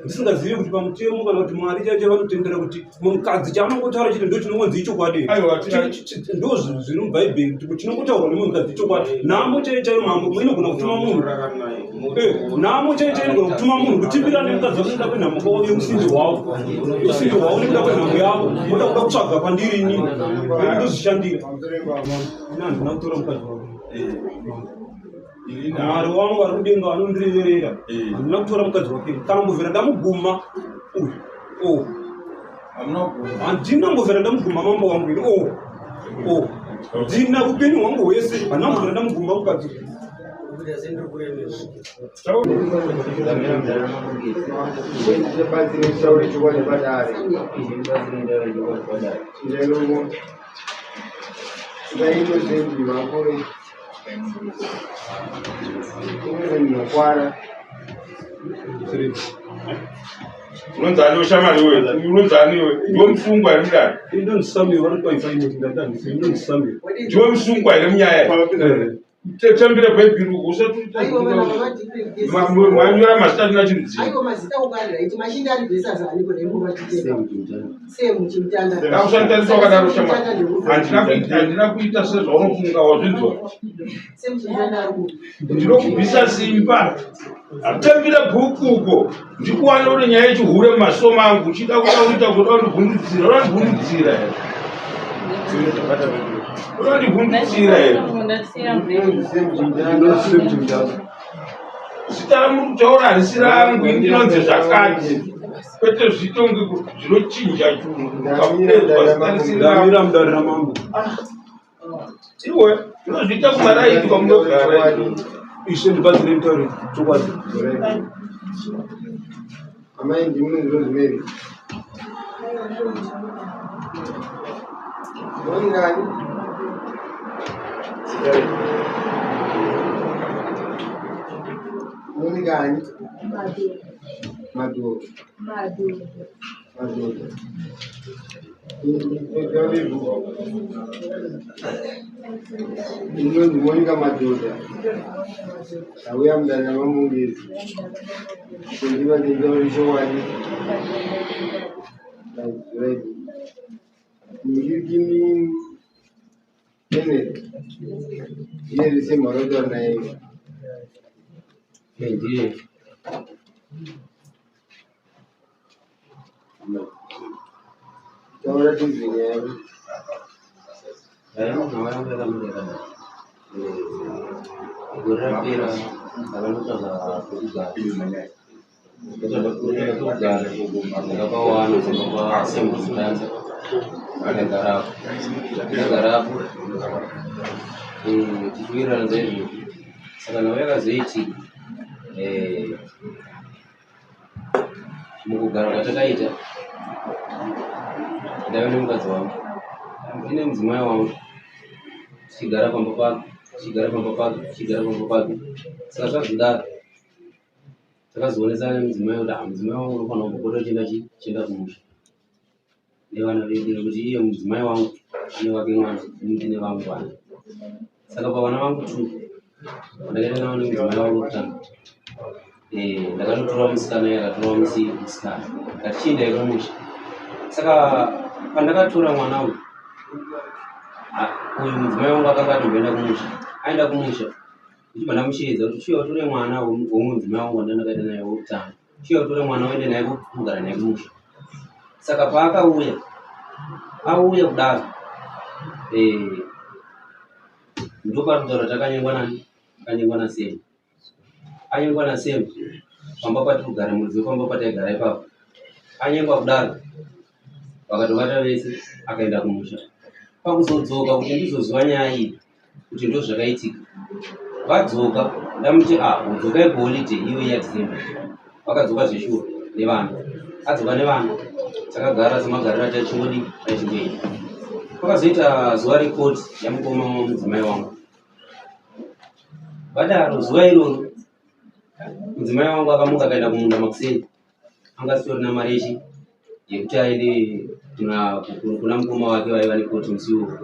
ndisingazivi kuti pamutemo kana kuti mwari chacho vanotendera kuti mukadzi chaanongotaura chiti ndo chinongonzi ichokwadi ndo zviri mubhaibheri kuti chinongotaurwa nemukadzi ichokwadi. Nhamo chaiyo mambo inogona kutuma munhu nhamo chaiyo inogona kutuma munhu kutimbira nemukadzi wako nekuda kwenhamo yemusimbi hwavo nekuda kwenhamo yavo moda kuda kutsvaga pandirini ndozvishandira handina kutora mukadzi wako. Mwari wangu ari kudenga anondireverera handina kutora mukadzi wake kana mbovhera ndamuguma handina mbovhera ndamuguma mambo wangu ini ndina upenyu hwangu hwese handina mbovhera ndamuguma mukadzi. unonzani weshamari wewe unonzani wewe ndiwe msungwa iri mudani ndondisambira varikwaifai ndondisambira ndiwe msungwa iri munyaya tembere bhaibheri usatmanyora mazita atina chinhu dzinoakushanitariswa wakadaro shamari handina kuita sezvaunofunga wazvinzwa ndinokubvisa simba atambira bhuku uko ndikuwana uri nyaya yechihure mumasomo angu uchida kuita kuti undibvundudzira urandibvundudzira here zita ramuri kutaura harisi rangu ndinonzi zvakati kwete zvitonge zvinochinja ndamira mudarira mambo iwe unozviita kumaraiki kwamunogara ishe ndibatsire mutauri chokwadi amai ndimune ndinozimeri nongani nongani madhoro inonzi monika madhodha auya mudana mamungezi kundivatendaurishowani mirikini kenneth iye rise mharotaura naye ndiye taura tizvinya yavo gorapera akanotsvaga kugara ndakapawana sembusudanza ndagarapo tichiwirirana zaizvo saka nhau yakazoiti mukugara kwatakaita ndave nemukadzi wangu ine mudzimai wangu tichigara pamba pake saka zvazvidaro takazoonesana nemudzimai kuti mudzimai wangu unofanira kumbopota chienda kumusha nevana vedu nekuti iye mudzimai wangu ane wake mwana ndine vangu vana. Saka pavana vangu tu ndakaenda navo nemudzimai wangu kutanga ndakatotora musikana yakatora musikana ngatichienda ikumusha. Saka pandakatora mwana uyu uyu mudzimai wangu akanga atomboenda kumusha. Aenda kumusha ndichibva ndamushedza kuti chiya utore mwana womudzimai wangu wandandakaenda naye wokutanga, chiya utore mwana uende naye kugara naye kumusha. Saka paakauya kudaro ndopatutaura takanyengwa nasemu anyengwa nasemu pamba pati kugara mudziwe pamba pataigara ipapo anyengwa kudaro vakatobata vese akaenda kumusha. Pakuzodzoka kuti ndizoziva nyaya iyi kuti ndo zvakaitika vadzoka ndamuti udzoka igoholiday iwe yadecember. Vakadzoka zveshuwa nevana adzoka nevana takagara semagariro atachingodi achingoita. Pakazoita zuva rekoti yamukoma mudzimai wangu. Vadaro zuva iroro mudzimai wangu akamuka akaenda kumunda makuseni, anga sitorina mari yechi yekuti aende kuna mukoma wake vaiva nekoti musi uwowo.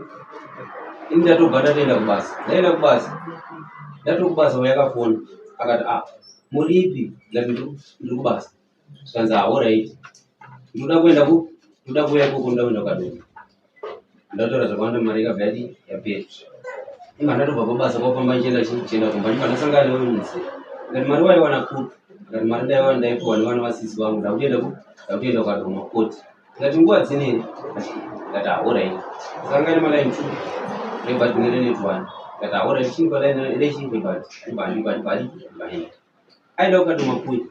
Ini ndatobva ndatoenda kubasa. Ndaenda kubasa wayakafona akati muripi ndati ndiri kubasa. Skanza alright. Ndoda kuenda ku ndoda kuya ku kunda kuenda kadoni. Ndatora zvakawanda mari yakabva yapera. Ingandatobva pabasa kwapamba chienda kumba ndikandosangana newe munzi. Ngati mari waiwana kuti ngati mari ndaiwana ndaipuwa nevana vasisi vangu ndakuenda ukadoma koti. Ngati nguva dzineni ngati alright. Sanga ine malaini 2 rebati nerenetwana. Ngati alright chini palaini rechi rebati bali. Aida ukadoma koti.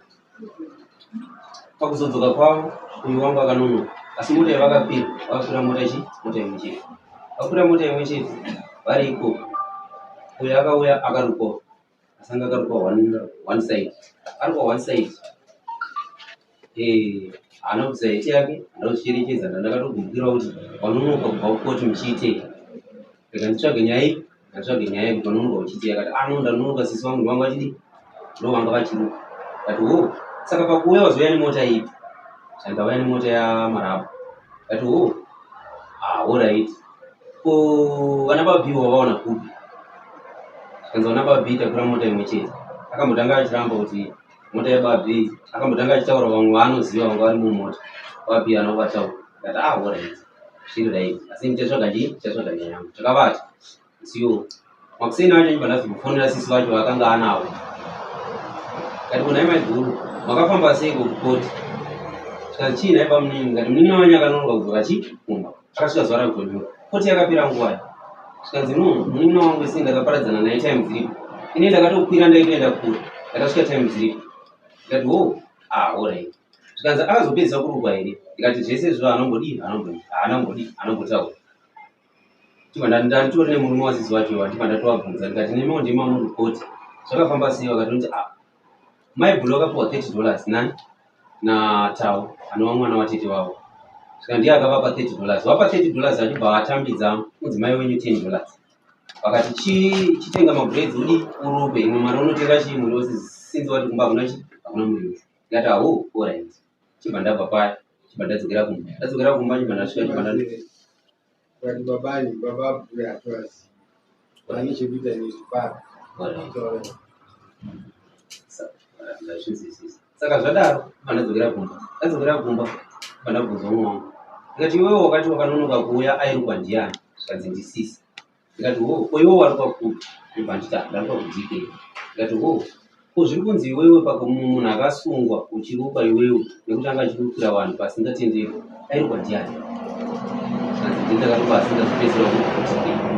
Pakuzodzoka kwavo uyu wangu akanonoka. Asi mota yavakapira vakapira mota imwe chete. Vakapira mota imwe chete vari ikoko. Uyu akauya akarukwa. Asanga akarukwa one side. Arukwa one side. Ana kusaiti yake anocherechedza ndakatogumukira kuti wanonoka kubva kukoti muchiite. Ndikanditsvage nyaya kuti wanonoka uchiite akati ndanonoka sisi wangu ndowanga achidi ndovanga vachiruka. Kati saka pakuuya wazoya nemota ipi? Ndauya nemota yaMarabha. Kati alright. Ko vana babhi wavaona kupi? Skanza vana babhi takura mota imwe chete. Akambotanga achiramba kuti mota yababhi, akambotanga achitaura vamwe vaanoziva vanga vari mumota. Babhi anovataura. Kati alright. Zviri right. Asi ndichatsvaga nyaya yangu. Takavati siyo. Makuseni acho ndibva ndazofonera sisi vacho vakanga anawo. Kati kuna maiguru makafamba sei kukoti? Skanzi chii naipa munini ngati munini wanya akanonoka kudzoka chikumba. Akasvika zuva rakutonyuka. Koti yakapira nguva. Skanzi munini wangu isi ndakaparadzana naye time ziripo. Ine ndakatokwira ndaitoenda kure. Ndakasvika time ziripo. Ndikati alright. Skanzi akazopedza kurukwa here. Ndikati zvese zvo anongotaura. Nditori nemurume wasisi wacho ndibva ndatovabvunza ndikati nemiwo ndima muri koti. Zvakafamba sei? Vakati maibhulu akapuwa $30 nani naTau anova mwana watete wavo. Saka ndiye akavapa $30. Vapa $30 achibva atambidza mudzimai wenyu $10. Vakati chitenga mabhuredi udi urupe imwe mari unotenga chii muri wose sinzi wati kumba hakuna muriwo. Ndikati alright. Chibva ndabva paya chibva ndadzokera kumba. Ndadzokera kumba chibva ndasvika chibva ndati baba abhule hatoaziva. Vane chekuita nezvibara. Saka zvadaro ndadzokera kumba pandabvunza umwe wangu. Ndikati iwewe wakati wakanonoka kuuya airukwa ndiani? Zvikanzi ndisisi. Ndikati iwewe warukwa kupi? Ndibva nditi ndarukwa kuDK. Ndikati ko zviri kunzi iwewe munhu akasungwa uchirukwa iwewe nekuti anga achirukira vanhu pasingatenderi airukwa ndiani? Zvikanzi ndakaruka asingazopedzera kuDK.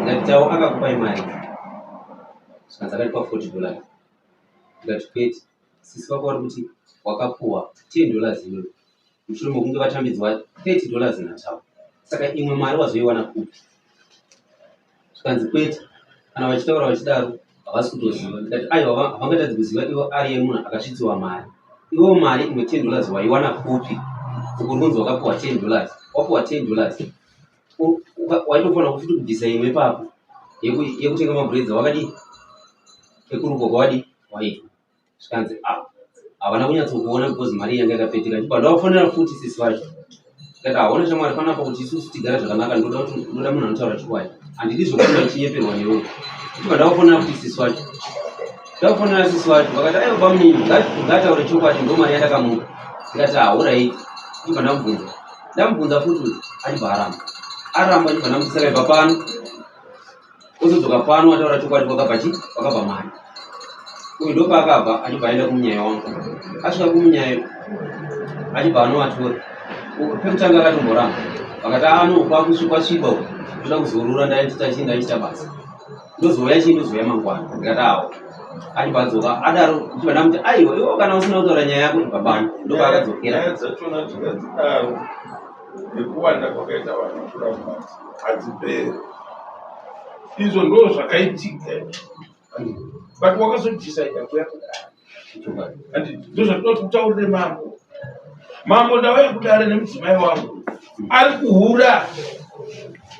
Ndikati Tau akakupai mari? Zvikanzi akatipa $40. Ndikati kwete sisi vako vari kuti wakapuwa $10 iwewe mushure mokunge vatambidzwa $30 naTau. Saka imwe mari wazoiwana kupi? Zvikanzi kwete kana vachitaura vachidaro havasi kutoziva. Ndikati aiwa havangatadzi kuziva ivo ari yemunhu akasvitsiwa mari. Ivo mari imwe $10 waiwana kupi? Ukuri kunzi wakapuwa $10. Wapuwa $10 waitofanira kufuti kubvisa imwe papo yekutenga mabhuredzi wakadii ekurukwa kwawadi waitwa. Zvikanzi havana kunyatsokuona because mari yanga yakapeteka. Ndibva ndavafonera futi sisi vacho. Ndikati haona shamwari panapa kuti isusu tigara zvakanaka. Ndoda munhu anotaura chokwadi. Handidi zvokuti chinyeperwa newe. Ndibva ndavafonera futi sisi vacho. Ndavafonera sisi vacho vakati aiwa pamunini ngataure chokwadi ndo mari yandakamupa. Ndikati alright. Ndibva ndamubvunza futi achibva aramba ndibva ndamutisira ibva pano ozodzoka pano ataura chokwadi wakabva mari. Uyu ndo paakabva achibva aenda kumunyaya wangu. Asvika kumunyaya achibva anovatora. Pekutanga akatomboramba. Vakati kwakusvikwa uku ndoda kuzorura ndaichita basa. Ndozoya mangwana. Ndikati achibva adzoka adaro ndibva ndamuti aiwa iwo kana usina kutaura nyaya yako ibva bani. Ndo paakadzokera. Nyaya dzachona tikadzidaro nekuwanda kwakaita vanhu kuramba hadziperi. Izvo ndo zvakaitika. But wakazodecide kuya kudara. Ndo zvatoda kutaurire mambo. Mambo ndauya kudara nemudzimai wangu. Ari kuhura.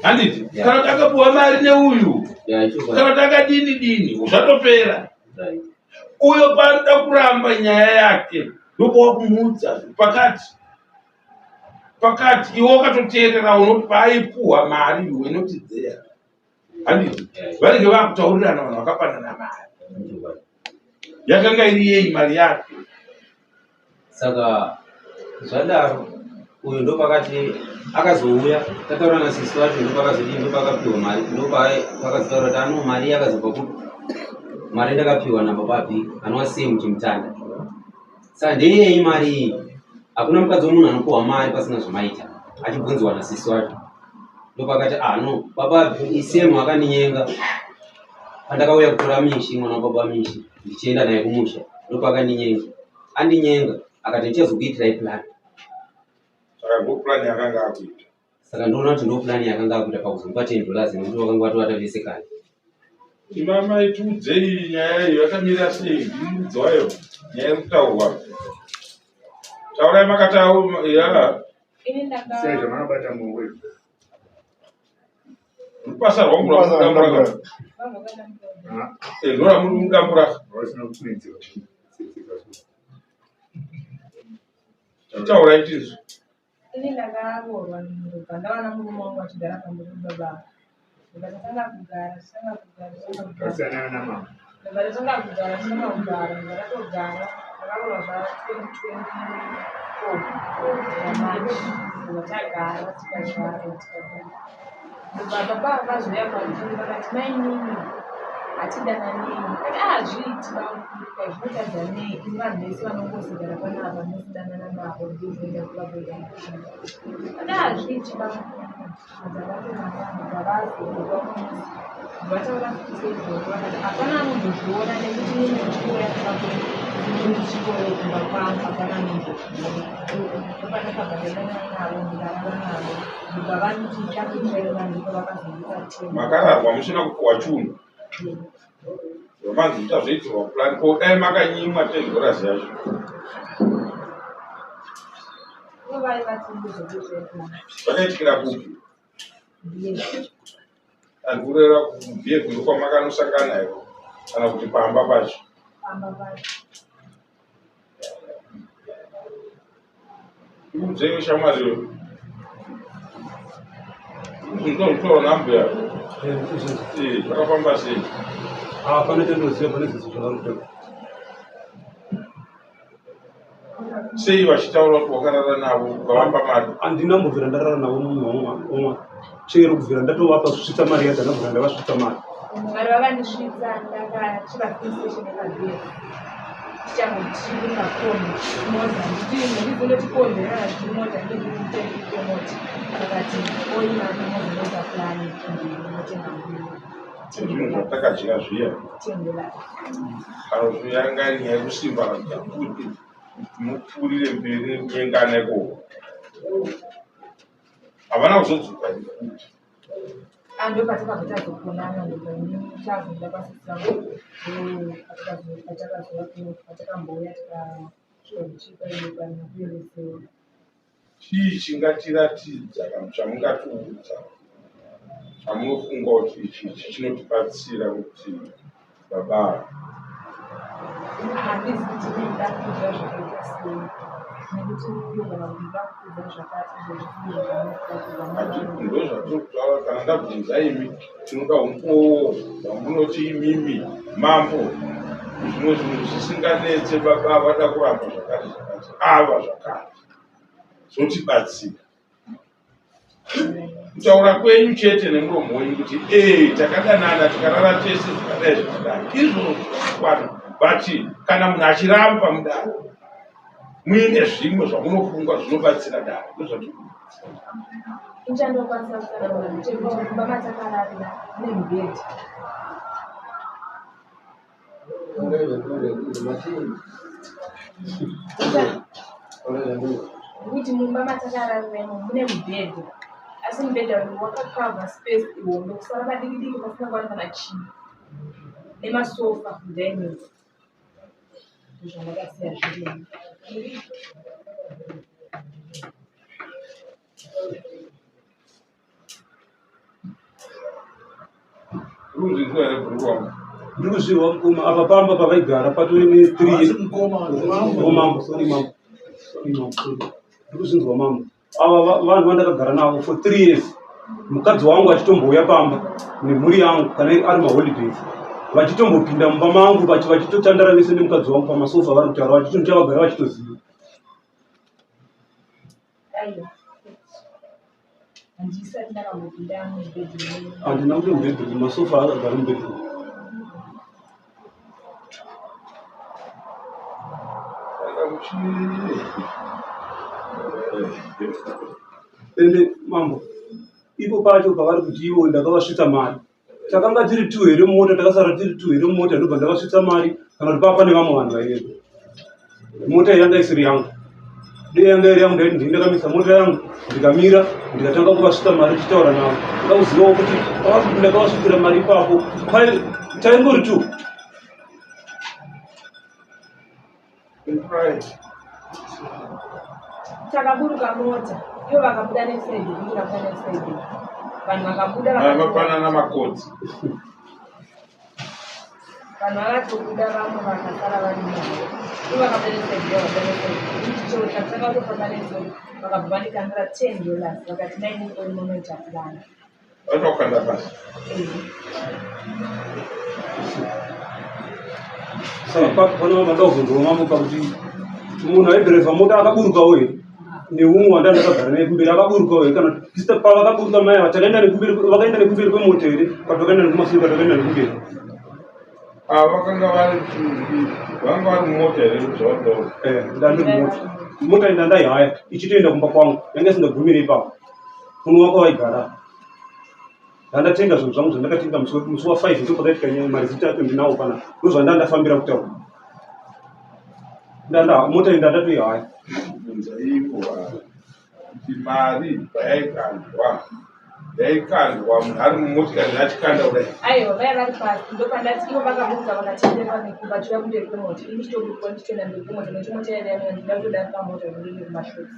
Handiti? Kana kuti akapuwa mari neuyu. Kana kuti akadini zvatopera. Uyo panoda kuramba nyaya yake. Ndokuwa kumudza pakati iwe wakatoteerera unoti paaipuwa mari iwe inoti dzeya. Handiti? Vanenge vakutaurirana vanhu vakapanana mari. Yakanga iri yei mari yake? Saka Zvadaro uyu ndo pakati akazouya tataura nasisi wacho ndo pakazodii ndo pakapiwa mari ndo pakazitaura kuti ano mari yakazobva kuti mari ndakapiwa nababa bhiki anova semu chimutanda. Saka ndeyei mari iyi? Hakuna mukadzi womunhu anopiwa mari pasina zvamaita achibvunziwa nasisi wacho. Ndo pakati no baba bhiki semu akandinyenga pandakauya kutora Mishi mwana wababa Mishi ndichienda naye kumusha. Ndo pakandinyenga andinyenga akati ndichazokuitirai plani. Saka ndoona kuti ndo plani yakanga akuita pakuzomupa $10 nekuti wakanga watowata vese kare. Mama itudzei nyaya iyo yakamira sei? Ndinzwayo nyaya yekutaurwa. Taurai makataura ya. Sei zvamakabata muwe. Rupasa rwangu rwamudambura. Ndora muri mudambura. Wasina kupinziwa. Taurai tizvo. Ini ndakaroorwa ndinoruka ndawana murume wangu achigara pamberi pababa. Ndakatanga kugara Kasiyana namama. ndakatanga kugara ndakatogara ndakaroorwa zva2024 March ndakagara tikagara baba akazoya pamusoro vakati mainini hatidananei akati zviiti zvinotadza nei ini vanhu vese vanongozigara panapa mosidanana navo ndizvoenda kuvaboda ati zviiti vataura kuteizvokati hapana anozozviona nekuti nechikora chikoro kumba kwangu hapana anozozviona ndopanakabhadadana navo ndikarara navo ndikavaniti chakuchaira ndipo vakazonditatema Makararwa musina kupuwa chunhu. Romanzi tazviitirwa plan ko dai makanyimwa $10 yacho. vai vatindizvokuzvekuna Vakaitikira kupi? Andurera kubhiye kundu kwamakanosangana nayo kana kuti pamba pacho. pamba vacho Udzeyo shamwari. Ndinotora namba yako. Zvakafamba sei? Pane tendoziva pane zviso zvakaruta. Sei vachitaura kuti wakarara navo ukavapa mari? Handina mbobvira ndarara navo munhu omwe. Chero kubvira ndatovapa kusvitsa mari yacho ndabvira ndavasvitsa mari. mwari vakandisvitsa ndakachiva playstation yakabhera tichangotiringa kombi mota ndizondotikomberera zvimota ndezvikutemota akati oimaamozonota plani ndinotenga mbiri Zvinhu zvatakadya zviya. $10 Kana zviyanga nyaya yekusimba kuti mupfuurire mberi nyenganeko. Havana kuzodzoka kuti ndopatakazotadzokuonana ndopachazonda pasitsangu patakambouya tikasvika kuchipa kuyeresewa chii chingatiratidza kana chamungatiudza chamunofunga kuti ichi chinotibatsira kuti baba handizi kuti ndida kuudza zvakaita sei nekuti ndogona kuti ndakuudza zvakati ndozvatokutaura kana ndabvunza imi tinoda umpowo wamunoti imimi mambo zvimwe zvinhu zvisinganetse baba vada kuramba zvakati ava zvakati zotibatsira kutaura kwenyu chete nemuromo wenyu kuti takadanana tikarara tese tikadai zvakadai izvo kwana but kana munhu achiramba mudaro muine zvimwe zvamunofunga zvinobatsira daro ndozvati inchandokwanisa kutaura kuti kumba matakararira nemubhedhi kuti mumba matakarariraimo mune mubhedhi asi mubhedha uyu wakakavha space ihombe kusara padikidiki pasina kuwana kana chii nemasofa kudining zvandakasiya zvirimo ruzvinzwa here bhuru wangu Ndikuzviwa mukoma apa pamba pavaigara patorine 3 mambo ndikuzvinzwa mambo ava vanhu vandakagara navo for 3 years. Mukadzi wangu achitombouya pamba nemhuri yangu kana ari maholidays vachitombopinda mumba mangu vachitotandara vese nemukadzi wangu pamasofa vari kutaura vachito ndichavagara vachitoziva aiwa handisati ndakambopinda mubhedhi. Handina kuti mubhedhi, masofa akagara mubhedhi. Ende mambo ipo pacho pavari kuti ivo ndakavasvitsa mari, takanga tiri 2 here mumota, takasara tiri 2 here mumota, ndobva ndakasvitsa mari kana kuti papa nevamwe vanhu vaireko. Mota yanga isiri yangu, dei yanga iri yangu, ndaiti ndakamisa mota yangu ndikamira ndikatanga kuvasvitsa mari tichitaura navo, ndakakuzivawo kuti ndakavasvitsira mari ipapo taingori 2. Takaburuka mota, ivo vakabuda nesaidi, ini vakabuda nesaidi. Vanhu vakabuda vakapanana makoti. Vanhu vakatobuda vamwe vakasara vari nayo. Ivo vakabuda nesaidi, vakabuda nesaidi. Ichicho takatanga kutofamba nesaidi, vakabva vandikandira $10 vakati nainiko inonoita plana. Vakakanda pasi. Saka pano mandakubvunza mambo pakuti munhu aidhirevha mota akaburukawo here neumwe wanda ndakagara naye kumberi akaburukawo here, kana tisita pavakaburuka mai vakaenda nekumberi kwemota here patakaenda nekumashure patakaenda nekumberi? Vakanga vari mumota here zvadoro. Ndandiri mumota, mota enda ndaihaya ichitoenda kumba kwangu, yanga isingagumire ipapo kuno wako vaigara. Ndandatenga zvinhu zvangu zvandakatenga musi wa5 ndopakaitika mari dzitatu ndinawo pana ndozvandandafambira kutaura. Mota iyi ndandatoihaya. Bvunza ipo kuti mari yaikandwa munhu ari mumotikari achikanda kudai. Aiwa vaya vari pasi, ndopandati ivo vakaburuka vakatendera nekumba chiuya kumberi kwemota, ini chitoburuka ndichitoenda mberi kwemota nekuti mota yaiya ndida kutoda pamota ndiri kumashosi.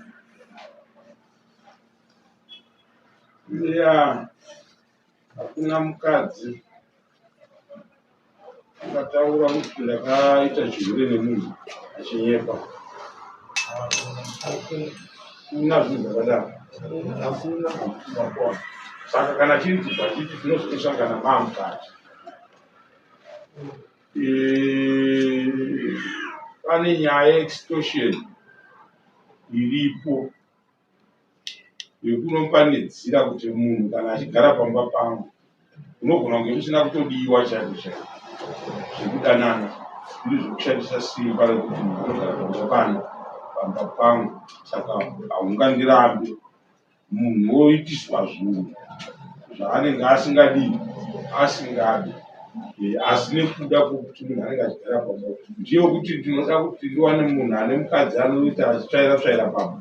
Hakuna mukadzi akataura kuti ndakaita zvirwere nemunhu achinyepa. Kuna zvinhu zvakadaro. Saka kana chiri chipachiti tinozotosangana mamukadzi. Pane nyaya yeextortion iripo yekunopanedzira kuti munhu kana achigara pamba pangu unogona kunge usina kutodiwa chaiko chaiko zvekudanana, zviri zvekushandisa simba rekuti munhu anogara pamba pangu, saka haungandirambe. Munhu woitiswa zvinhu zvaanenge asingadi, asi nekuda kwokuti munhu anenge achigara pamba. Ndiyo kuti ndinoda kuti ndiwane munhu ane mukadzi anoita achitsvaira pamba,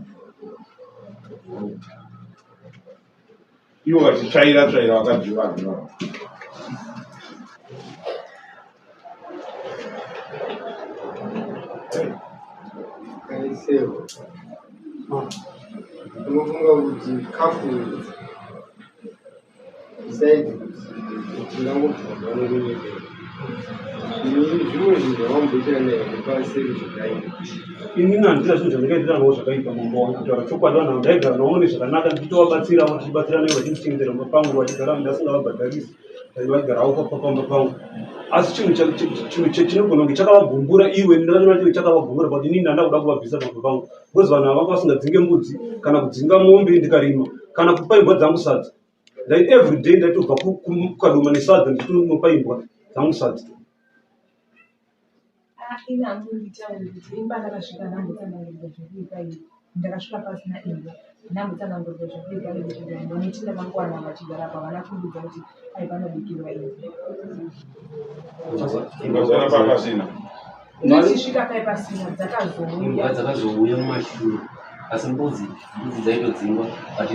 ivo vachitsvaira vakadzivana. Kaisewo unofunga kuti kafu isaidi kuti ndangobva vanokunyekera zvimwe zvinhu zvavamboitira nepaseri zvakaita. Inini handina zvinhu zvandakaitira navo zvakaipa mambo wangu, kutaura chokwadi vanhu ndaigara navo nezvakanaka ndichitovabatsirawo tichibatsira naivo vachindichengetera pamba pangu vachigara ndasingavabhadharisi vaigarawo pamba pangu. Asi chinhu chinogona kunge chakavagumbura iwe ndakanyora chive chakavagumbura pakuti inini ndanda kuda kuvabvisa pamba pangu because vanhu havanga vasingadzenge mbudzi kana kudzinga mombe ndikarima kana kupa imbwa dzangu sadza. Ndaiti everyday ndaitobva kukaduma nesadza ndichitonopa imbwa dzangu sadza. Ini hamunditauri kuti imba ndakasvika ndambotsanangurwa zvekuita iyi, ndakasvika pasina imba ndambotsanangurwa zvekuita iyi, nekuti ndakangowana vachigara pa vana kumbudza kuti ai panobikirwa ivi. Imba pasina. Ndichisvika kai pasina dzakazouya mumashure, asi mbudzi dzaitodzingwa but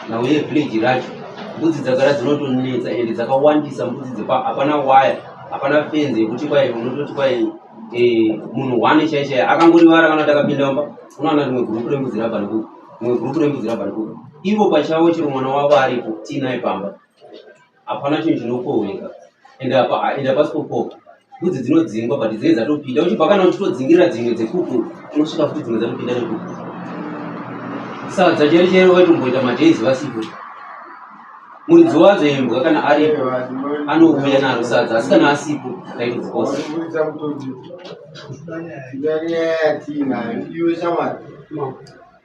nauye village racho mbudzi dzagara dzinotonetsa ende dzakawandisa mbudzi dzepa hapana waya hapana fenzi yekuti kwai unototi kwai munhu wane shaishaya akangorivara kana kuti akapinda mumba unowana rimwe gurupu rembudzi rabva nekuku rimwe gurupu rembudzi rabva nekuku ivo pachavo chero mwana wavo aripo tiinaye pamba hapana chinhu chinokohweka ende hapasi popoka mbudzi dzinodzingwa but dzinenge dzatopinda uchibva kana uchitodzingirira dzimwe dzekuku unosvika futi dzimwe dzatopinda nekuku sadza cheri cheri waitomboita madhezi vasipo muridzi wadzo imbwa kana aripo anouya naro sadza asi kana asipo kaitodzikosa Ndanyaya yatina iwe shamwari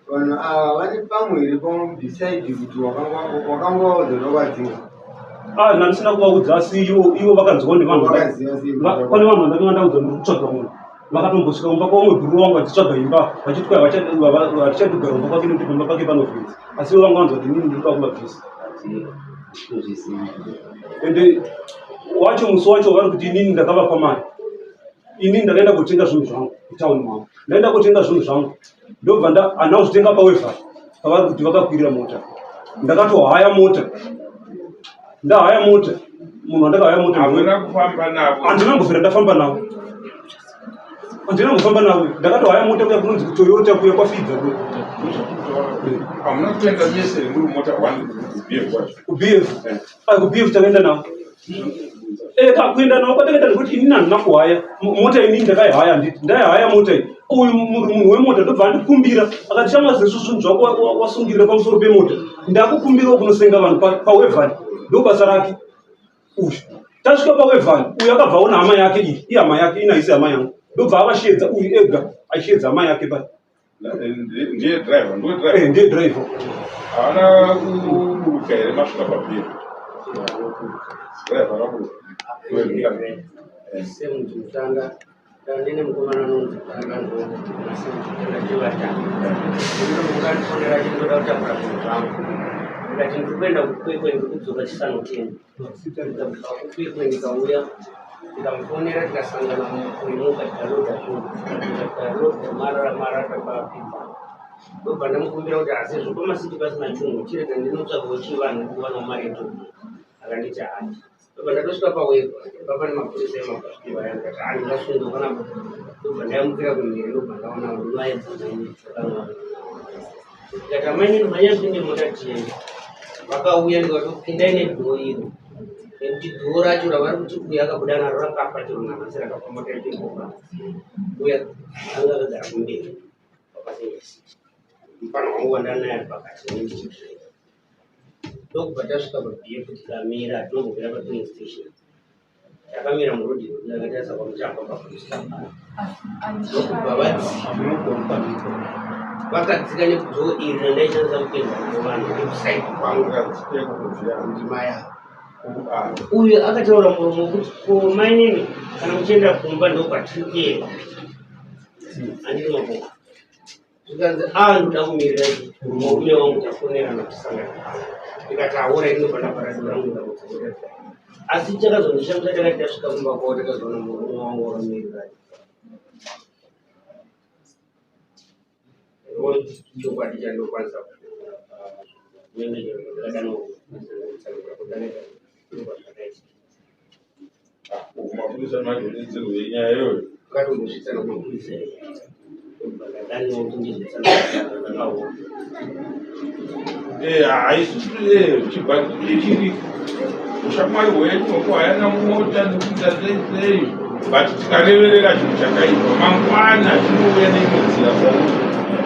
vanhu ava vane pamwe iri pamudhisaidi kuti wakangovaudza vakwadzinga ndandisina kuvaudza asi ivo vakanzwa nevanhu pane vanhu vandakanga ndaudza ndiri kutsvaga munhu vakatombosvika mumba kwamwe guru wangu vachitsvaga imba vachitwaya vachadugara mumba kwake nekuti pamba pake panovhisi asi ivo vanga vanzwa kuti inini ndiri kuda kumabvisa ende wacho musi wacho vari kuti inini ndakavapa mari inini ndakaenda kutenga zvinhu zvangu kutauni mangu ndaenda kutenga zvinhu zvangu ndobva handazvitenga pawevha pavari kuti vakakwirira mota ndakatohaya mota ndahaya mota munhu wandakahaya mota handinambofira ndafamba navo handinambofamba navo ndakatohaya mota kuya kunonzi kutoyota kuya kwafidza kubf takaenda navo kuenda navo kwatakaenda nekuti inini handina kuhaya mota inini ndakaihaya ndaihaya mota iyi uyu munhu wemota ndobva andikumbira akati shamwaziso zvinhu zvako wasungirira pamusoro pemota ndakukumbirawo kunosenga vanhu pawevhani ndo basa rake uyu tasvika pawevhani uyu akabva ona hama yake iyi ihama yake inaisi hama yangu ndobva avashedza uyu ega achishedza hama yake pa ndiye dhiraivha haana kuruka here masvika papiri semutanga ndine mukomana nonzi ndinongokandifonera chindoda kutakura zvinhu zvangu ndikati ndikuenda kukwekwe ndikudzoka chisanoteni kukwekwe ndikauya ndikamufonera tikasangana muimuka tikarodha zvinhu marata papinza ndobva ndamukumbira kuti asi zvopamasiti pasina chunhu chirega ndinotsvagawo chivanhu kuwana mari yeto akanditi handi ndobva ndatosvika paweva papane mapurisa emabhaskiva yakati handingasunduka nabo ndobva ndayamukira kumhiri ndobva ndaona unoaedzaaaa ndikati amainini manyapinde motatieni vakauya ndikatopinda nedhoo iro nekuti dhoo racho ravari kuti uya akabuda naro rakafa tironanasi rakafa mota itekoba uya anga akagara kumberi papasenesiti mufana wangu wandanaya pakati ndokubva tasvika pabf tikamira tinongobvira patrain station takamira murodhi ndakatarisa pamuchamba pafuistaa ndokubva vadzika vakadzika nekudhoo iri randaishandisa kupinda nevanhu website kwangu ndimaya uyu akataura muromo kuti komainini kana muchienda kumba ndokwatirikuenda handiri maboko zvikanzi ndoda kumirira murume wangu tafonera nakusangana ndikataura inobva paradhi rangu ndakuaa asi chakazondishamisa takati tasvika kumba kwavo takazoona murume wangu wakamirira chokwadi chandokwanisa mapurisa madonedzerwo yenyaya iyoyo ukatongosvitsana kumapurisa haisutichiri ushamwari hwedu hayana mota nekuita sei but tikareverera chinhu chakaitwa mangwana chinouya neimodzira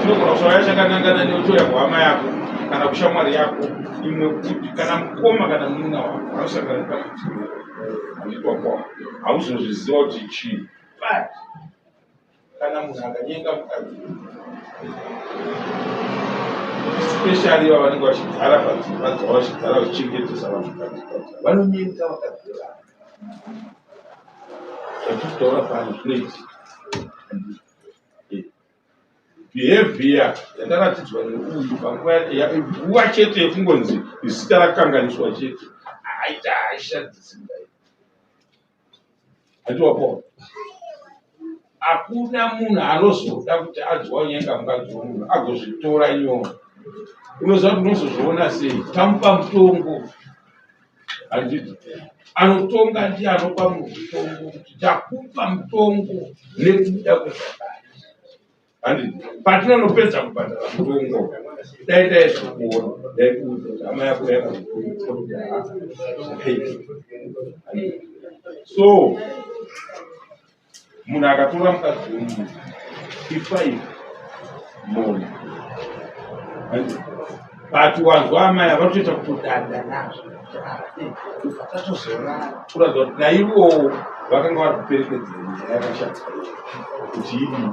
chinogona kusauya chakanangana neotoya kuhama yako kana kushamwari yako imwe kuti kana mukoma kana munina wako anosangana anditwa kwao hauzozviziva kuti chii but kana munhu akanyenga mukadzi especially iva vanenge vachigara padzimba dzavo vachigara vachichengetesa vanhukadzi vanonyenga vakadzi vavo zvatitotaura pano zvinoiti behavior yakaratidzwa neuyu panguva chete yekungonzi zita rakanganiswa chete aita aishadzisindai atiwapo hakuna munhu anozoda kuti adzwa unyenga mukadzi womunhu agozvitora nyora unoziva kuti unozozviona sei tamupa mutongo handiti anotonga ndiye anopa munhu mutongo kuti takupa mutongo nekuda kwezvakare handiti patinonopedza kubhadhara mutongo dai daizvikuona daikuudza hama yako yakazoa so munhu akatora mukadzi womunhu ifaiva mona but wanzwa amai avatoita kutodada nazvo vatozora kuratidza kuti naivowo vakanga vari kuperekedzera nyaya yakashata kuti ii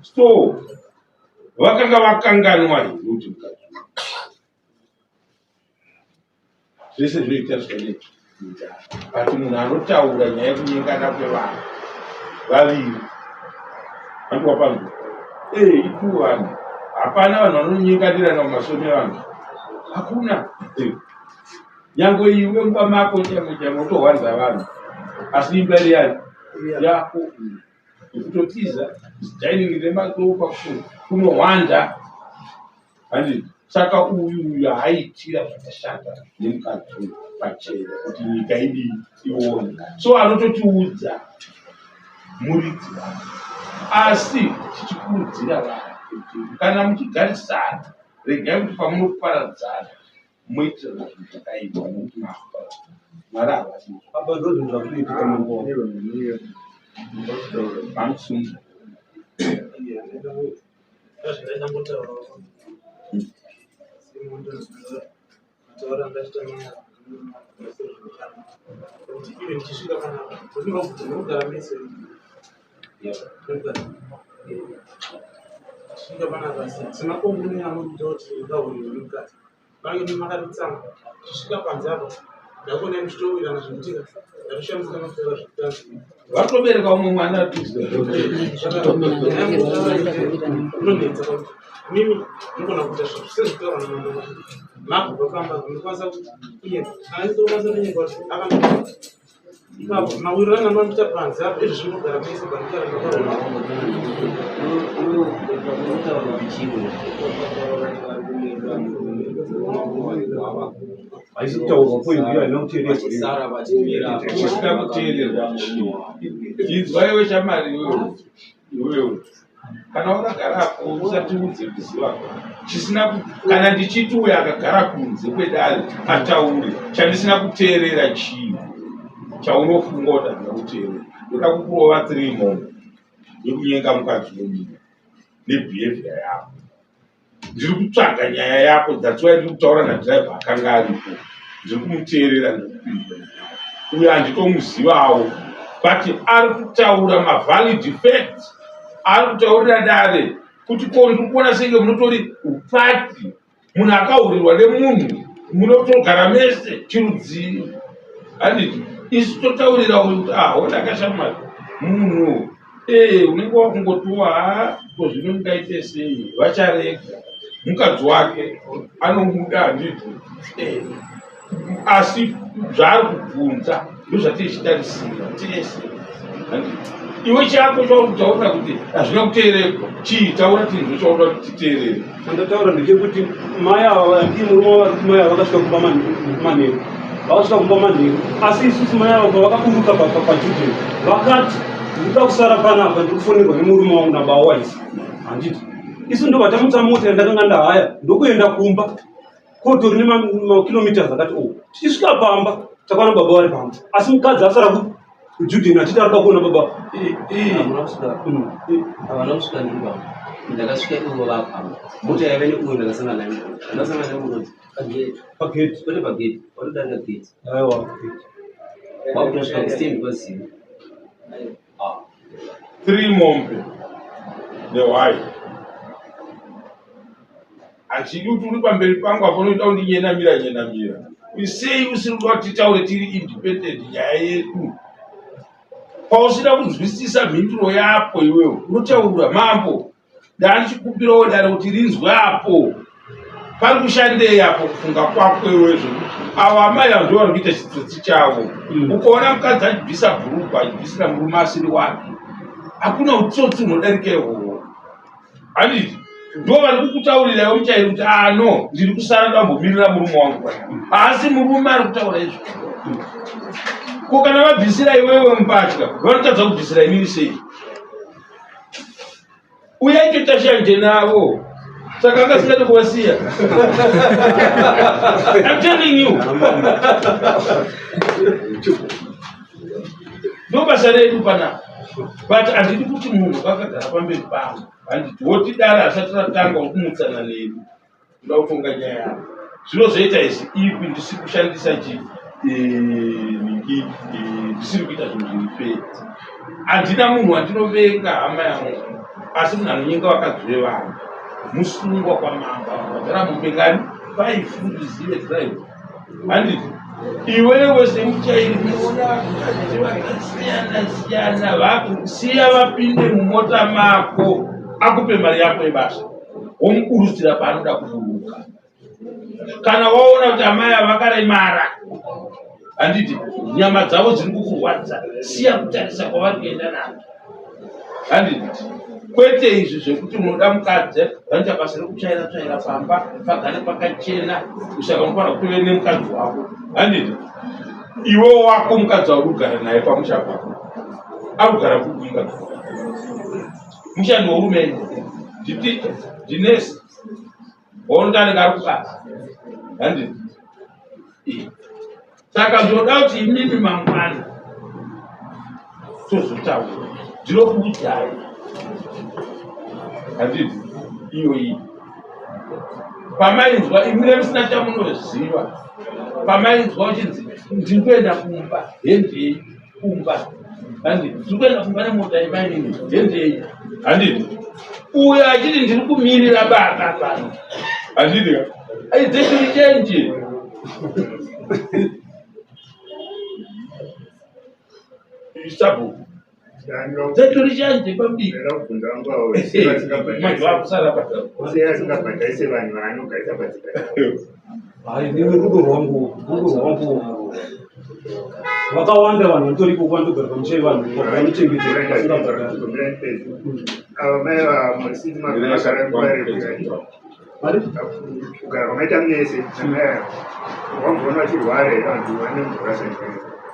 so vakanga vakanganwa kuti mukadzi zvese zvinoitariswa but munhu anotaura nyaya yekunyengana kwevanhu vaviri vandiwa panzwa ikuru vanhu hapana vanhu vanonyenganirana mumasoro evanhu hakuna nyange iwe mumba mako utohwanza vanhu asi imba riyani yako ikutotiza jaining remaropa kunohwanda handi saka uyu haaitira zvakashanda nemukadzi pachena kuti nyika idi ione so anototiudza muridzi vanhu asi tichikurudzira vanhu kana muchigarisana regai kuti pamunoparadzana moitira zvinhu zvakaipa nokuti mwari havasi apa ndozvinhu zvakuitika munguva pamusumba vatobereka umwe mwana mimi niko kuta sisi kwa na mambo kwamba kwanza kuye anaanza kwenye kwa aka ipapo na wirana na mta panza hapo hizo shimo gara pesa kwa kila aisi kutaura point hiyo inokuterea sara batimira kusika kuteerera izwayo shamari wewe kana wakagarapo usati udzidziswa chisina kana ndichiti uyo akagara kunze kwedare ataure chandisina kuteerera chii chaunofunga kuti handina kuteerera ndoda kukurova 3 month yekunyenga mukadzi wenyika nebehaviour yako ndiri kutsvaga nyaya yako that's why ndiri kutaura nadriver akanga aripo ndiri kumuteerera ndikupindura uyo handitomuzivawo but ari kutaura mavalid facts ari kutaurira dare kuti ndiri kuona senge munotori upati munhu akaurirwa nemunhu munotogara mese chirudziro handiti isu totaurira kuti ona akashamari munhu unenge wakungotiwa kozvino mungaite sei vacharega mukadzi wake anomuda handiti asi zvaari kubvunza ndozvatichitarisira tese iwe chako chaurikutaura kuti hazvina kuteererwa chii taura tinhu chaura kuti titeerere andataura ndechekuti mai ava ndimurume vari mai ava vakasvika kumba manheru vakasvika kumba manheru asi isusu mai ava vakaburuka pajudheni vakati ndikuda kusara panapa ndiri kufonirwa nemurume wangu nababa waisi handiti isu ndo vatamutsa mota yandakanga ndahaya ndokuenda kumba kotori nemakilomitas akati tichisvika pamba takaona baba vari pamba asi mukadzi asara kujudheni achiti arida kuona baba havana kusvika ndibaba ndakasvika ivo vapamba mota yave neuyo ndakasangana nayo ndakasangana nemunonzi pageti kwete pageti watodarika geti aiwa wakutosvika kustendi kwaziva 3 mombe newai achidi kuti uri pamberi pangu apo unoita kuti nyenamira sei usiri kuda kuti titaure tiri independent nyaya yedu pausida kunzwisisa mhinduro yapo iwewe unotaura mambo ndandichikupirawo dare kuti rinzwe apo pari kushandei apo kufunga kwako iwewe zvokuti ava amai avo ndo vari kuita chitsotsi chavo ukaona mukadzi achibvisa bhurugwa achibvisira murume asiri wake hakuna utsotsi hunodarika ihwohwo handiti ndo vari kukutaurirawo muchairi kuti no ndiri kusara ndambomirira murume wangu asi murume ari kutaura izvo ko kana vabvisira iwewe mbatya vanotadza kubvisira imini sei uyaitotashanje navo saka angasingati kuwasiya I'm telling you ndo basa redu panapa but handidi kuti munhu vakagara pamberi pangu handiti wotidara asati ratanga kumutsananeni ndoda kutonga nyaya yako zvinozoita isi ipi ndisiri kushandisa chii ndisiri kuita zvinhu zviri fedzi handina munhu wandinovenga hama yangu asi munhu anonyenga vakadzi vevanhu musungwa kwamamba wagara mubengani 5 zive drive handiti iwewe semuchairi unoona vakadzi vakasiyana-siyana vakusiya vapinde mumota mako akupe mari yako yebasa womuburutsira paanoda kuburuka kana waona kuti amai avakaremara handiti nyama dzavo dziri kukurwadza siya kutarisa kwavari kuenda navo handiti kwete izvi zvekuti unoda mukadzi vanita basa rekutsvaira pamba pagare pakachena kusaka unofanira kuve nemukadzi wako handiti iwe wako mukadzi wauri kugara naye pamusha pako arikugara kuinga mushandi wourumende nditicha ndinesi waunotandika ari kubasa handiti saka ndoda kuti imimi mangwana tozotaura ndinokuudzai handiti iyo iyi pamainzwa imune musina chamunoziva pamainzwa uchinzi ndiri kuenda kumba hendei kumba handiti ndiri kuenda kumba nemota yemainini hendei handiti uyo achiti ndiri kumirira baba pano handiti aidzechiri chenje isabu zetori chanje pambiri rudo rwangu vakawanda vanhu vatoripo kwandogara pamuchai vanhu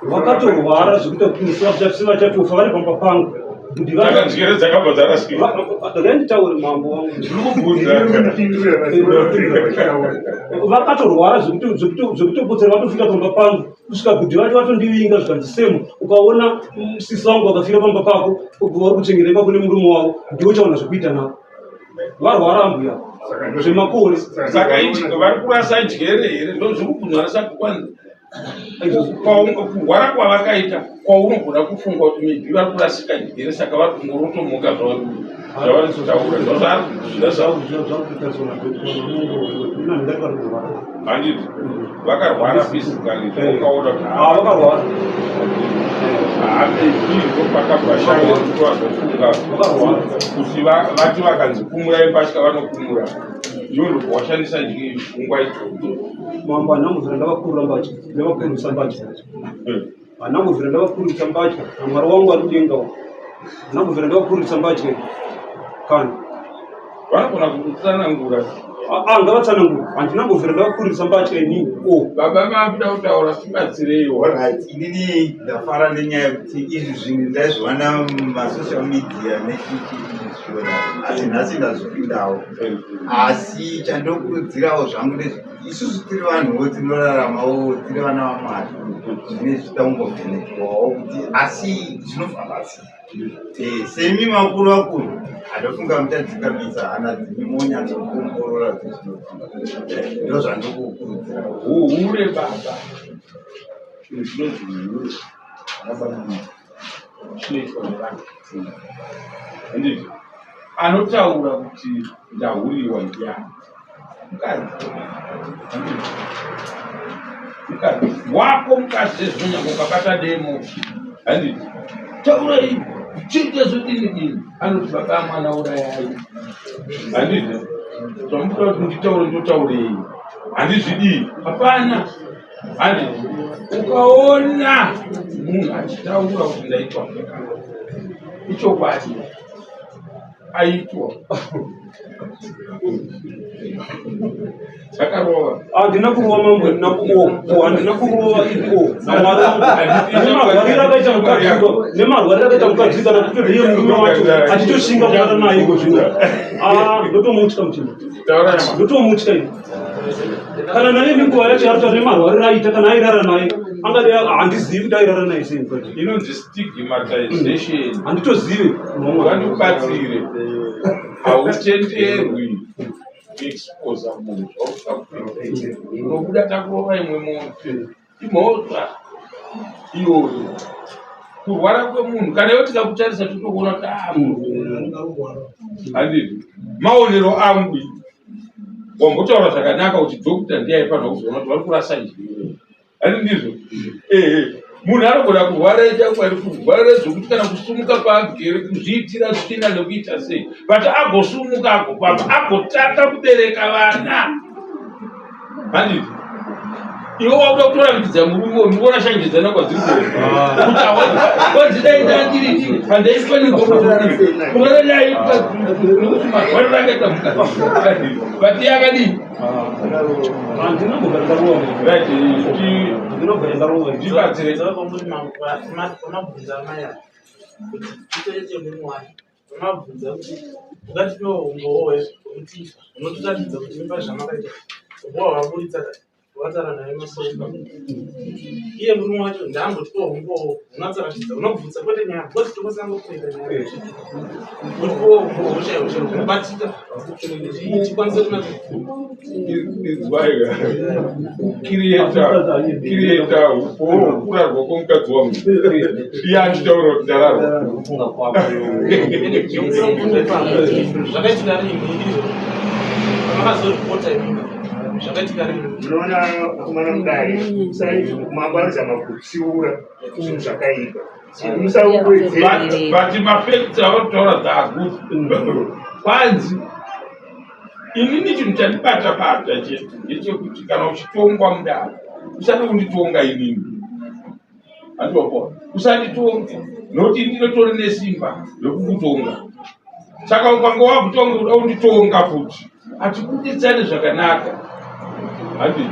vakatorwara zvekuita kutisivachatofa vari pamba pangu ndakaenditaure mambo wangu vakatorwara zvekutopotsera vatofika pamba pangu kusvika kuti vati vatondivinga zvikanzisemo ukaona musisi wangu vakafika pamba pako vari kuchengera ipapo nemurume wavo ndiwo chaona zvekuita navo varwara mbuya zvemakore saka vari kurasa njere here ndo zviri kunwarisa kukwanza kurwara kwavakaita kwaunogona kufunga kuti maybe vari kurasika njere saka vari kungorotomuka zvavari kutaura handiti vakarwara physically ukaona kuti vakarwara kuti vati vakanzi kumurai pashika vanokumura iwo ndokowashandisa njingwa idzodzo mambo anamuvhira ndavakurira mbatya ndavakurisa mbatya anamuvhira ndavakurisa mbatya namwari wangu ari kudenga anamuvhira ndavakurisa mbatya kana vanogona kutsanangura ngavatsanangura handinambovhira ndavakurisa mbatya ini baba makuda kutaura tibatsireiwo inini ndafara nenyaya yekuti izvi zvinhu ndaizviwana masocial media nechichiizviona asi nhasi ndazvipindawo asi chandokurudzirawo zvangu ndezvekuti isusu tiri vanhuwo tinoraramawo tiri vana vamwari zvine zvitaungovhenekiwawo kuti asi zvinofamba sei semi makuru akuru andofunga muchadzikabisa hana dzimonyatsokuongorora ndo zvandokukurudzira uhure baba zvinozvihure zvinoitwa nevanhu handiti anotaura kuti ndahuriwa ndiani mukadzi wako mukadzi zvinonyanga ukabata demo handiti taurei chiite zvidini anoti baba mwana urayai handiti zvamuda kuti nditaure ndotaurei handizvidii hapana handiti ukaona munhu achitaura kuti ndaitwa ichokwadi aitwa sakarova handina kurova mambo handina kurova iko nemarwariro akaita mukadzi kana kutodhiye murume wacho achitoshinga kuvara naye iko zvino ndotomutya muchina ndotomutya ii kana naye nenguva yacho arita nemarwariro aita kana airara naye angade handizivi kuti airara naye sei inonzi stigmatization handitozive vandibatsire hautenderwi kuexposa munhu unobuda takurova imwe muntu imhosva iyoyo kurwara kwemunhu kana iwe tikakutarisa totokuona kuti handiti maonero angu wambotaura zvakanaka kuti dhokita ndiyaifanira kuzoona kuti vari kurasa njiri handi ndizvo munhu anogona kurwara chakwari kurwara zvokuti kana kusumuka paagere kuzviitira zvichina nekuita sei but agosumuka agopamba agotanga kubereka vana handiti iwe wakuda kutoramidza murume ndikuona shanjedzana kwadziri kuonzidaidandiri handaifanirwakuti marwariro akaita mukati but yakadii unabvunza kuti ungatipewo umbowowe kuti unototatidza kuti mimba zvamakaita wavaburitsa watara naye masoka iye murume wacho ndaambotipewo umbowo unatsaratidza unobvunza kwete nyaya kuti tokosangokuita nyaya utipewo umbowo ushaiusha unobatika tikwanise kunati kiriyeta kurarwa kwomukadzi wangu iye achitaura kuti ndararwa zvakaitika rini makazoripota imini zvakaitika rini unoona kumana mudai mangwanizama kutsiura zvinhu zvakaipa but mafekti avatotaura dzaguti kwanzi inini chinhu chandibata bata chete ndechekuti kana uchitongwa mudaro usade kunditonga inini andopona usanditonga nokuti ndinotori nesimba rekukutonga saka ukange wakutonga uda kunditonga futi hatikudetsani zvakanaka handi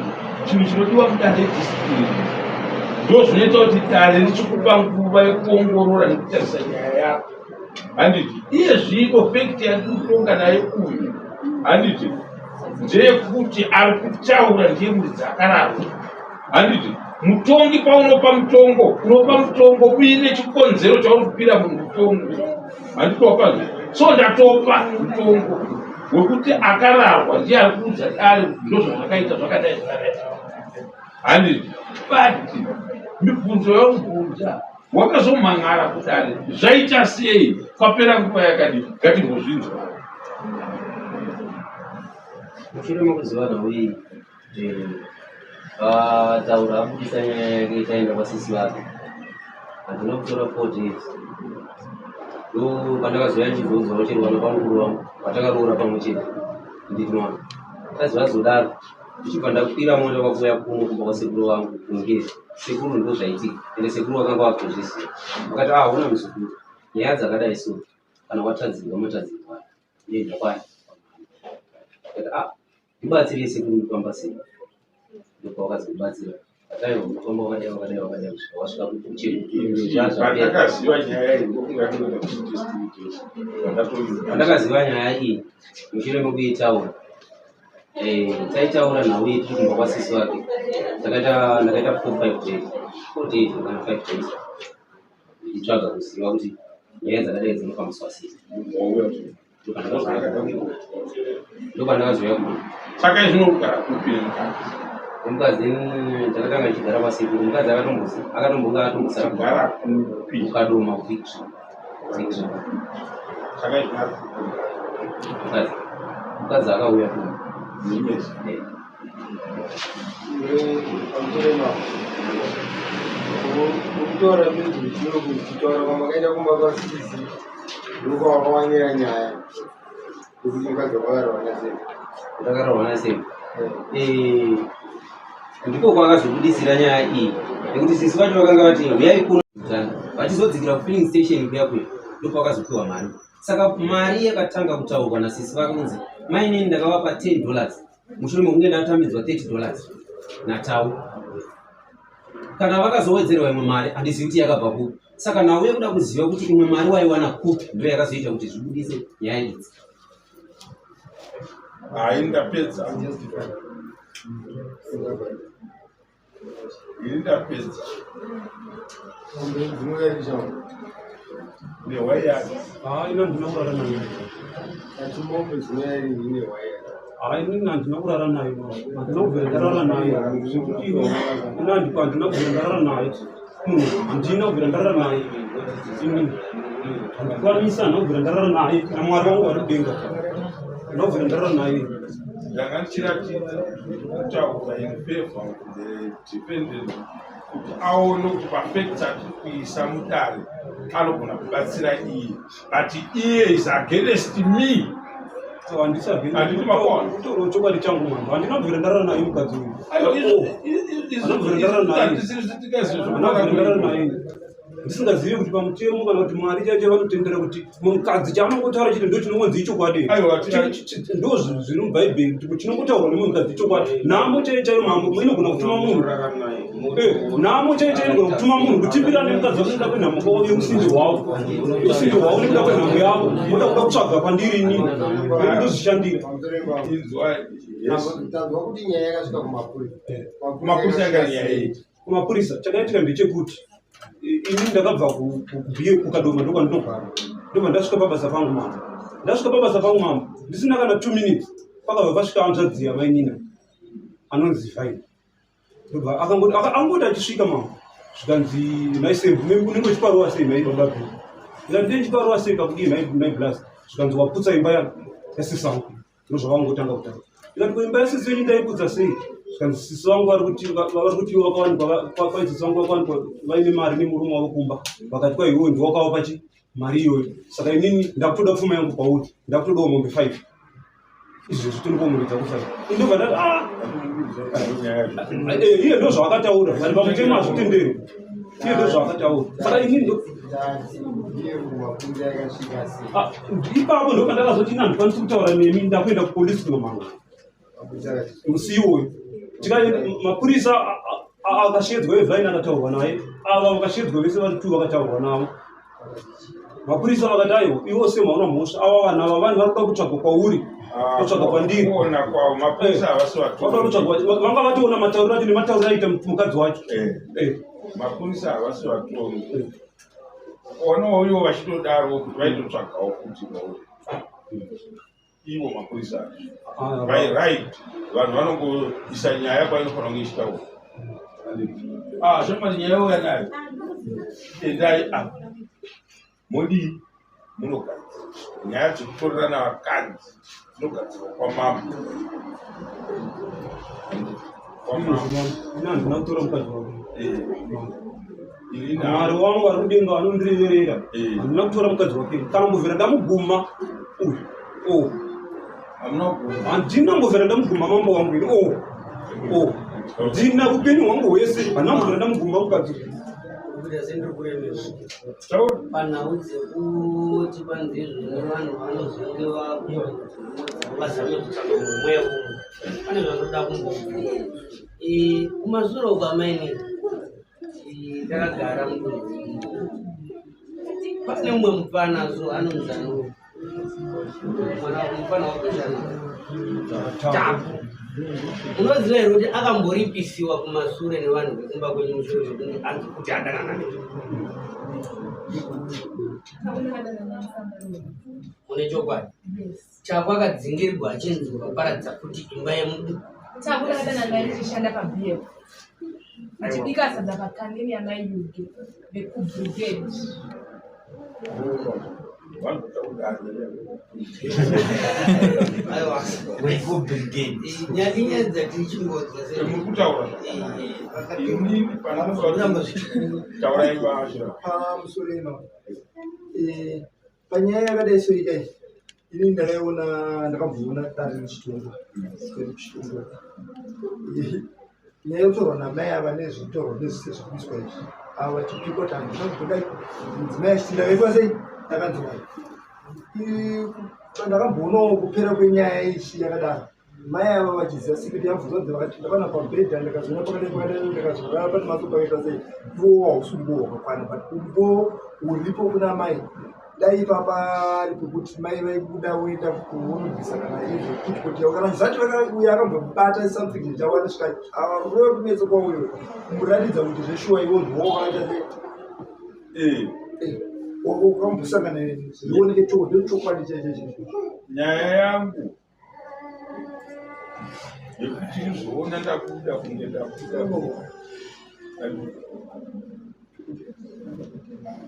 chinhu chinodiwa mudare discipline ndo zvinoita kuti dare richikupa nguva yekuongorora nekutarisa nyaya yako handiti iye zvino fekti yandikutonga naye uyu handiti ndeyekuti ari kutaura ndiye muridzi akararwa handiti mutongi paunopa mutongo unopa mutongo uine chikonzero chauri kupira munhu mutongo handitopa so ndatopa mutongo wekuti akararwa ndiye ari kuudza dare ndozvo zvakaita zvakadai zvakadai handiti but mibvunzo yaunobvunza wakazomhan'ara kudare zvaita sei kwapera nguva yakadii ngatimbozvinzwa mushure mekuzivana uyi taura abudisa nyaya yake itaenda kwasisi vake handina kutora 4 days ndo pandakazoya chibvunzo chirwana pamukuru wangu patakaroora pamwe chete nditi mwana tazivazodaro ndichibva ndakwira mota kwakuya kuno kumba kwasekuru wangu kungezi sekuru ndo zvaitika ende sekuru wakanga wakuzviziva akati una musukuru nyaya dzakadai so kana watadzirwa matadzirwa ndienda kwaya akati ndibatsire sekuru kufamba sei ndipo wakazobatsira ataiwa mutombo wakadai kusvika wasvika pandakaziva nyaya iyi mushure mekuitaura taitaura nhau yedu kumba kwasisi wake ndakaita 4-5 days kana 5 days ndichitsvaga kuziva kuti nyaya dzakadai dzinofambiswa sei ndopandakazoya kuno saka izvinogara kupira mukadzi mukadzi takatanga chigara pasekuru mukadzi akatombonga atombosara ukadoma victory mukadzi akauya kuno kutaura nezvechirungu kwamakaita kumba kwasisi ndiko wakawanira nyaya yekuti mukadzi wakarwana sei ndakarwana sei ndiko kwakazobudisira nyaya iyi nekuti sisi vacho vakanga vati uyai kuno vachizodzikira kufilling station kuya kuya ndipo vakazopiwa mari saka mari yakatanga kutaurwa nasisi vakunzi mainini ndakavapa $10 mushure mekunge ndatambidzwa $30 natau kana vakazowedzerwa imwe mari handizivi kuti yakabva kupi saka nauye kuda kuziva kuti imwe mari waiwana kupi ndo yakazoita kuti zvibudise nyaya idzi ndapedza ndapedza newaya ina ndinokurara nayo ina ndinokurara nayo handina kubvira ndarara nayo zvekuti ina ndiko handina kubvira ndarara nayo handina kubvira ndarara naye handikwanisa ndakubvira ndarara naye namwari wangu ari kudenga ndakubvira ndarara naye ndanga ndichiratidza kutaura in favor of the dependent kuti aone kuti pafekta tiri kuisa mudare anogona kubatsira iye but iye is against me. handiti makutoro chokwadi changu mambo handinabvira ndarara naye mukadzi uyu ndisingazivi kuti pamutemo kana kuti mwari chacho vanotendera kuti mukadzi chaanongotaura chiti ndo chinongonzi ichokwadi ndo zviri mubhaibheri kuti chinongotaurwa nemukadzi ichokwadi nhamo chaichayo mambo inogona kutuma munhu nhamo chaichayo inogona kutuma munhu kutimbira nemukadzi wako nekuda kwenhamo yeusindi hwavo nekuda kwenhamo yavo moda kuda kutsvaga kwandiri inini ndozvishandira tanzwa kuti nyaya yakasvika kumapurisa yanganyaya iti kumapurisa chakaitika ndechekuti ini ndakabva kubhiye kukadoma ndokwandinogara ndobva ndasvika pabasa pangu mambo ndasvika pabasa pangu mambo ndisina kana 2 minutes pakabva pasvika anzvadziya mainina anonzi Vine ndobva angoti achisvika mambo zvikanzi maisembu unenge uchiparowa sei maibaba ndikati ndechiparowa sei pakudii maiblas zvikanzi waputsa imba yasisi vangu ndozvavangotanga kutaura ndikati kuimba yasisi yenyu ndaiputsa sei zvikanzi sisi vangu vari kuti wakawanikwa kwaisisi vangu wakawanikwa vaine mari nemurume wavo kumba vakati kwa iwewe ndiwakawapa chi mari iyoyo saka inini ndakutoda pfuma yangu kwauri ndakutodawo mombe 5 izvezvi tinokomuridza ku5 indobva ndati iye ndo zvavakataura vari pamutemo hazvitenderi iye ndo zvavakataura saka inini ipapo ndo pandakazoti ina handikwanisi kutaura nemi ndakuenda kupolisi kunomanga musi iwoyo mapurisa akashedzwa eVine akataurwa naye ava vakashedzwa vese vari 2 vakataurwa navo mapurisa vakati aiwa iwo semaona mhosva ava vanhu ava vanhu vari kuda kutsvagwa kwauri kutsvaga kwandiri vanga vationa matauriro acho nematauriro aita mukadzi wacho mapurisa havasi vatongi onawo ivo vachitodaro kuti vaitotsvagawo kuti ivo mapurisa right vanhu vanongoisa nyaya painofanira kunge ichitaura zvomani nyaya yauya nayo endai apa modi munogadzira nyaya dzekutorerana vakadzi dzinogadzirwa kwamambo handina kutora mukadzi wako mwari wangu ari kudenga vanondireverera handina kutora mukadzi wake kana mbovhera ndamuguma handina mbovhera ndamuguma mambo wangu ini ndina upenyu hwangu hwese handina mbovhera ndamuguma mukadzi panhau dzekuti panzizvi nevanhu vanozonge vazame kutsvaga mumweya umwe pane zvanoda kumbobvira kumashure kwamaini ndakagara mudunhu pane mumwe mufanazo anonzano mufana wakushana tapu unoziva here kuti akamboripisiwa kumashure nevanhu vekumba kwenyu mushure zvekunge anzi kuti adanana mune chokwadi chako akadzingirirwa achinzi vaparadza kuti imba yemudu takudadanana ndichishanda pabf ndichibika sadza pakandeni yamaiyuge vekubrigade nyadinyadza tichimbodzwa pamusoreno panyaya yakadai soidai ini ndakaiona ndakamboona dare rechitongo nyaya yekutorwa namai ava nezvekutorwa nezvise zvekuiswa izvi ava chipiko tangu ndakudai mudzimai achitinda vaitwa sei ndakanzwai ndakamboonawo kupera kwenyaya ichi yakadaro mai ava vachiziva sikiti yabvunza vakati ndavana pabhedha ndakazoona pakadai ndakazorara pane masopa aita sei iwo hausumbuwo wakakwana but umbo uripo kuna mai dai papari pekuti mai vaibuda voenda kuunobvisa kana izvo kuti kana zati uyo akambobata something chawana svika rove kumeso kwauyo muratidza kuti zveshuwa iwo ndiwo wakaita sei wakambosangana zvioneke chokwadi chaicho nyaya yangu yekuti zvoona ndakuda kunge ndakuda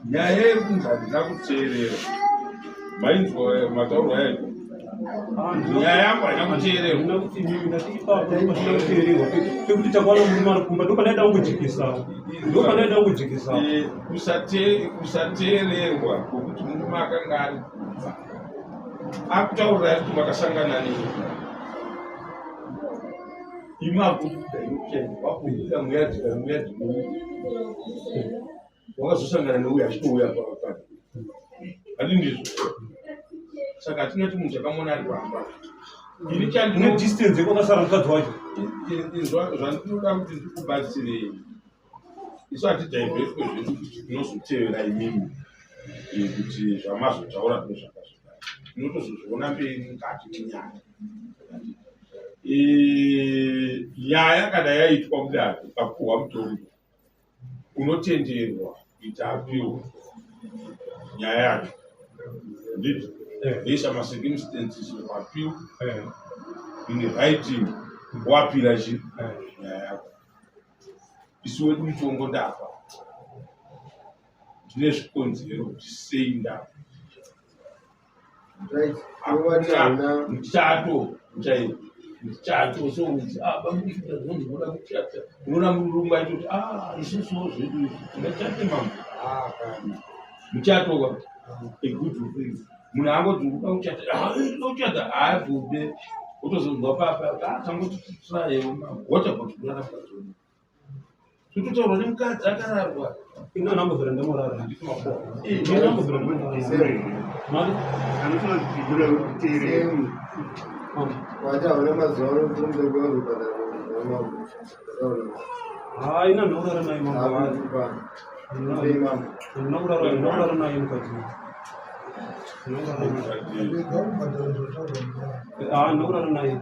nyaya yekunzi handina kuteerera mainzwa mataurwa yacho nyaya yangu haina kuteererwa pekuti takaona murimari kumba ndopanaida kungojekesa kusateererwa kwokuti murume akanga ari akutaurira kuti makasangana nei imakuda muyadzi wakazosangana neuyo achitouya pakati hadi ndizvo saka hatinoti munhu chakamona ari pamba ini chandinedistance kwakasara mukadzi wacho zvandinoda kuti ndikubatsirei isu hatijaivheswe zvedu kuti tinozotevera imimi kuti zvamazotaura ndo zvakazodai tinotozozviona mberi mukati menyaya nyaya kana yaitwa kudaro ukapuhwa mutombo unotenderwa kuti apiwe nyaya yacho ndizvo vesha macircumstances wapiwa ine writing wapira chi nyaya yako isu wedu mutongo ndafa tine zvikonzero kuti sei ndafa muchato souti bamudikidazondivoda kuchata unoona murungu aitoti isusuwo zvedu tingachate mambo muchato egood things munhu angodziuka uchata haabvube utozonzwa papa tangotitrayewo mambo wachagotikurara pazoni tototaurwa nemukadzi akararwa inanambozera ndemorara wataona mazuva ina naurara naye naurara naye mukadzi naurara naye